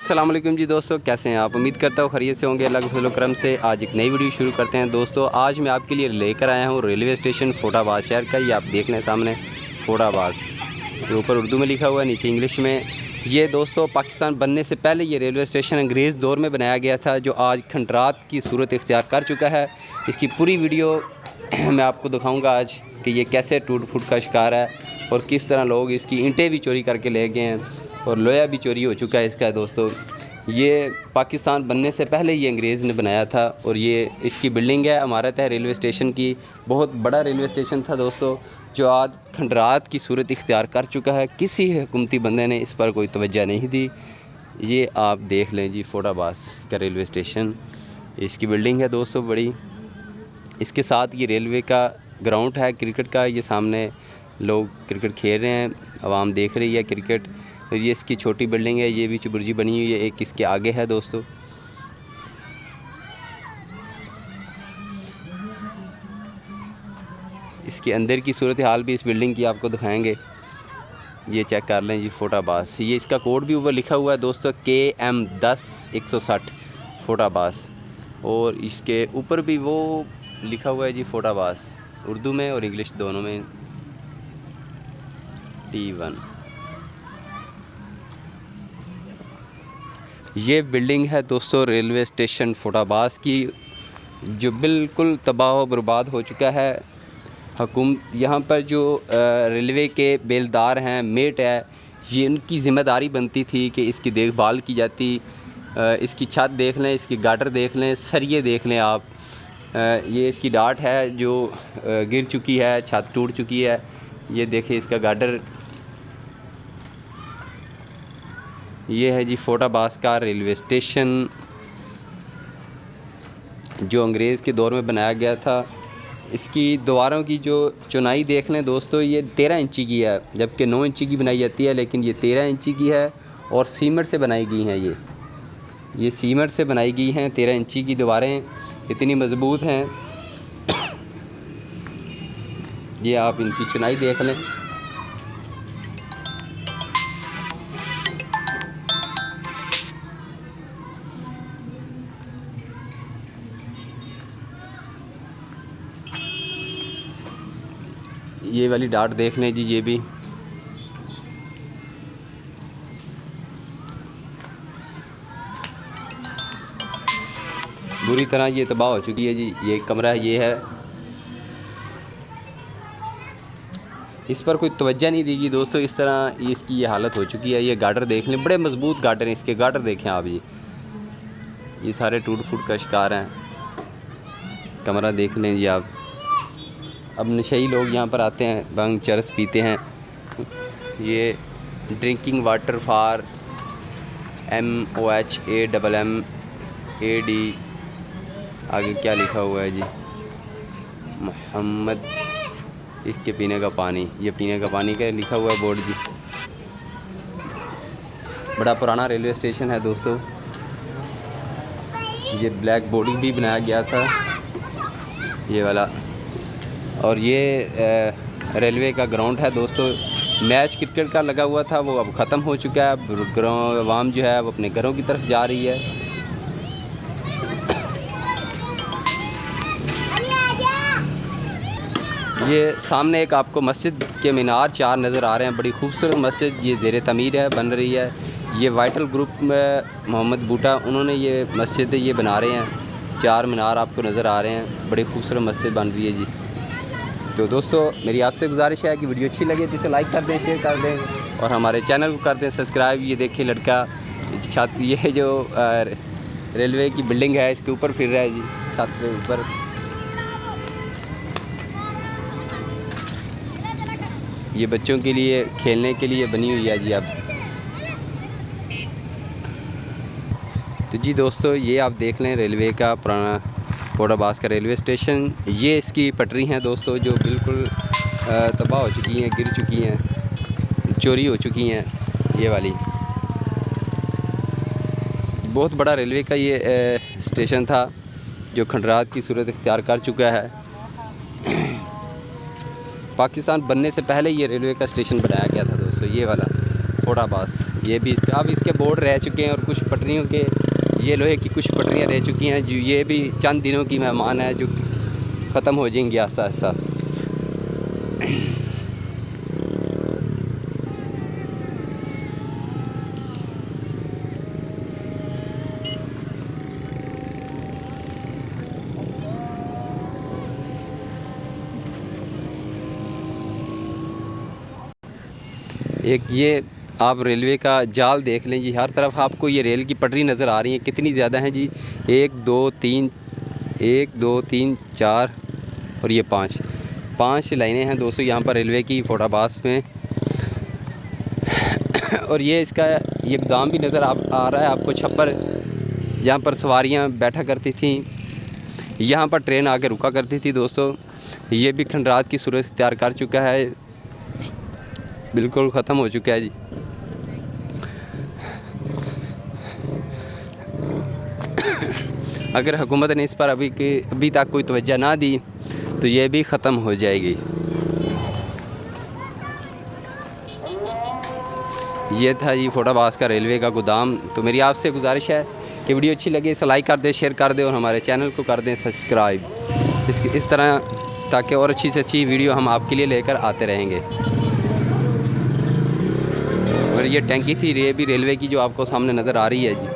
अस्सलाम वालेकुम जी दोस्तों, कैसे हैं आप। उम्मीद करता हूँ खैरियत से होंगे। अल्लाह के फजल करम से आज एक नई वीडियो शुरू करते हैं। दोस्तों आज मैं आपके लिए लेकर आया हूँ रेलवे स्टेशन फोटाबाद शहर का। ये आप देख लें सामने फोटाबाद, ये ऊपर उर्दू में लिखा हुआ है, नीचे इंग्लिश में। ये दोस्तों पाकिस्तान बनने से पहले ये रेलवे स्टेशन अंग्रेज़ दौर में बनाया गया था, जो आज खंडरात की सूरत इख्तियार कर चुका है। इसकी पूरी वीडियो मैं आपको दिखाऊँगा आज कि ये कैसे टूट फूट का शिकार है और किस तरह लोग इसकी ईंटें भी चोरी करके ले गए हैं और लोहा भी चोरी हो चुका है इसका। दोस्तों ये पाकिस्तान बनने से पहले ये अंग्रेज़ ने बनाया था और ये इसकी बिल्डिंग है, इमारत है रेलवे स्टेशन की। बहुत बड़ा रेलवे स्टेशन था दोस्तों, जो आज खंडरात की सूरत इख्तियार कर चुका है। किसी हुकूमती बंदे ने इस पर कोई तवज्जो नहीं दी। ये आप देख लें जी फोटाबाद का रेलवे स्टेशन, इसकी बिल्डिंग है दोस्तों बड़ी। इसके साथ ये रेलवे का ग्राउंड है क्रिकेट का, ये सामने लोग क्रिकेट खेल रहे हैं, आवाम देख रही है क्रिकेट। तो ये इसकी छोटी बिल्डिंग है, ये भी चुबुर्जी बनी हुई है, एक इसके आगे है दोस्तों। इसके अंदर की सूरत हाल भी इस बिल्डिंग की आपको दिखाएंगे। ये चेक कर लें जी फोटाबाद। ये इसका कोड भी ऊपर लिखा हुआ है दोस्तों, KM 10-160 फोटाबाद। और इसके ऊपर भी वो लिखा हुआ है जी फोटाबाद, उर्दू में और इंग्लिश दोनों में, T1। ये बिल्डिंग है दोस्तों रेलवे स्टेशन फोटाबाद की, जो बिल्कुल तबाह व बर्बाद हो चुका है। हुकूमत यहाँ पर जो रेलवे के बेलदार हैं, मेट है, ये उनकी ज़िम्मेदारी बनती थी कि इसकी देखभाल की जाती। इसकी छत देख लें, इसकी गाटर देख लें, सरिये देख लें आप। ये इसकी डाट है जो गिर चुकी है, छत टूट चुकी है। ये देखिए इसका गाटर। ये है जी फोटाबाद का रेलवे स्टेशन, जो अंग्रेज़ के दौर में बनाया गया था। इसकी दीवारों की जो चौड़ाई देख लें दोस्तों, ये 13 इंची की है, जबकि 9 इंची की बनाई जाती है, लेकिन ये 13 इंची की है और सीमेंट से बनाई गई हैं। ये सीमेंट से बनाई गई हैं 13 इंची की दीवारें, इतनी मज़बूत हैं। ये आप इनकी चौड़ाई देख लें। ये वाली डाट देख लें जी, ये भी। बुरी तरह ये तबाह हो चुकी है जी। ये कमरा ये है, इस पर कोई तवज्जो नहीं दी गई दोस्तों। इस तरह इसकी ये हालत हो चुकी है। ये गाटर देख लें, बड़े मजबूत गाटर हैं इसके। गाटर देखें आप, ये सारे टूट फूट का शिकार हैं। कमरा देख लें जी आप। अब नशेई लोग यहाँ पर आते हैं, भंग चरस पीते हैं। ये ड्रिंकिंग वाटर फॉर MOHAMMAD, आगे क्या लिखा हुआ है जी, मोहम्मद। इसके पीने का पानी, ये पीने का पानी का लिखा हुआ है बोर्ड जी। बड़ा पुराना रेलवे स्टेशन है दोस्तों। ये ब्लैक बोर्ड भी बनाया गया था, ये वाला। और ये रेलवे का ग्राउंड है दोस्तों। मैच क्रिकेट का लगा हुआ था, वो अब ख़त्म हो चुका है। अब आवाम जो है वो अपने घरों की तरफ जा रही है। ये सामने एक आपको मस्जिद के मीनार 4 नज़र आ रहे हैं, बड़ी खूबसूरत मस्जिद। ये ज़ेरे तमीर है, बन रही है। ये वाइटल ग्रुप में मोहम्मद बूटा, उन्होंने ये मस्जिद ये बना रहे हैं। 4 मीनार आपको नज़र आ रहे हैं, बड़ी खूबसूरत मस्जिद बन रही है जी। तो दोस्तों मेरी आपसे गुजारिश है कि वीडियो अच्छी लगे तो इसे लाइक कर दें, शेयर कर दें और हमारे चैनल को कर दें सब्सक्राइब। ये देखिए लड़का छत, ये जो रेलवे की बिल्डिंग है इसके ऊपर फिर रहा है जी, छत के ऊपर। ये बच्चों के लिए खेलने के लिए बनी हुई है जी। अब तो जी दोस्तों ये आप देख लें रेलवे का पुराना फोटाबाद का रेलवे स्टेशन। ये इसकी पटरी हैं दोस्तों, जो बिल्कुल तबाह हो चुकी हैं, गिर चुकी हैं, चोरी हो चुकी हैं। ये वाली बहुत बड़ा रेलवे का ये स्टेशन था, जो खंडरात की सूरत इख्तियार कर चुका है। पाकिस्तान बनने से पहले ये रेलवे का स्टेशन बनाया गया था दोस्तों, ये वाला फोटाबास। ये भी इसका अब इसके बोर्ड रह चुके हैं और कुछ पटरियों के ये लोहे की कुछ पटरियाँ रह चुकी हैं, जो ये भी चंद दिनों की मेहमान है जो ख़त्म हो जाएंगी आस्ता आस्ता। एक ये आप रेलवे का जाल देख लें जी, हर तरफ आपको ये रेल की पटरी नज़र आ रही है। कितनी ज़्यादा हैं जी, 1 2 3 4 और ये 5 लाइनें हैं दोस्तों यहाँ पर रेलवे की फोटाबास में। और ये इसका ये गोदाम भी नज़र आ रहा है आपको, छप्पर जहाँ पर सवारियाँ बैठा करती थी, यहाँ पर ट्रेन आके रुका करती थी दोस्तों। ये भी खंडरात की सूरत तैयार कर चुका है, बिल्कुल ख़त्म हो चुका है जी। अगर हुकूमत ने इस पर अभी तक कोई तवज्जो ना दी तो ये भी ख़त्म हो जाएगी। ये था जी फोटाबास का रेलवे का गोदाम। तो मेरी आपसे गुजारिश है कि वीडियो अच्छी लगे इसे लाइक कर दें, शेयर कर दें और हमारे चैनल को कर दें सब्सक्राइब। इस तरह ताकि और अच्छी से अच्छी वीडियो हम आपके लिए लेकर आते रहेंगे। और ये टंकी थी ये भी रेलवे की जो आपको सामने नज़र आ रही है जी।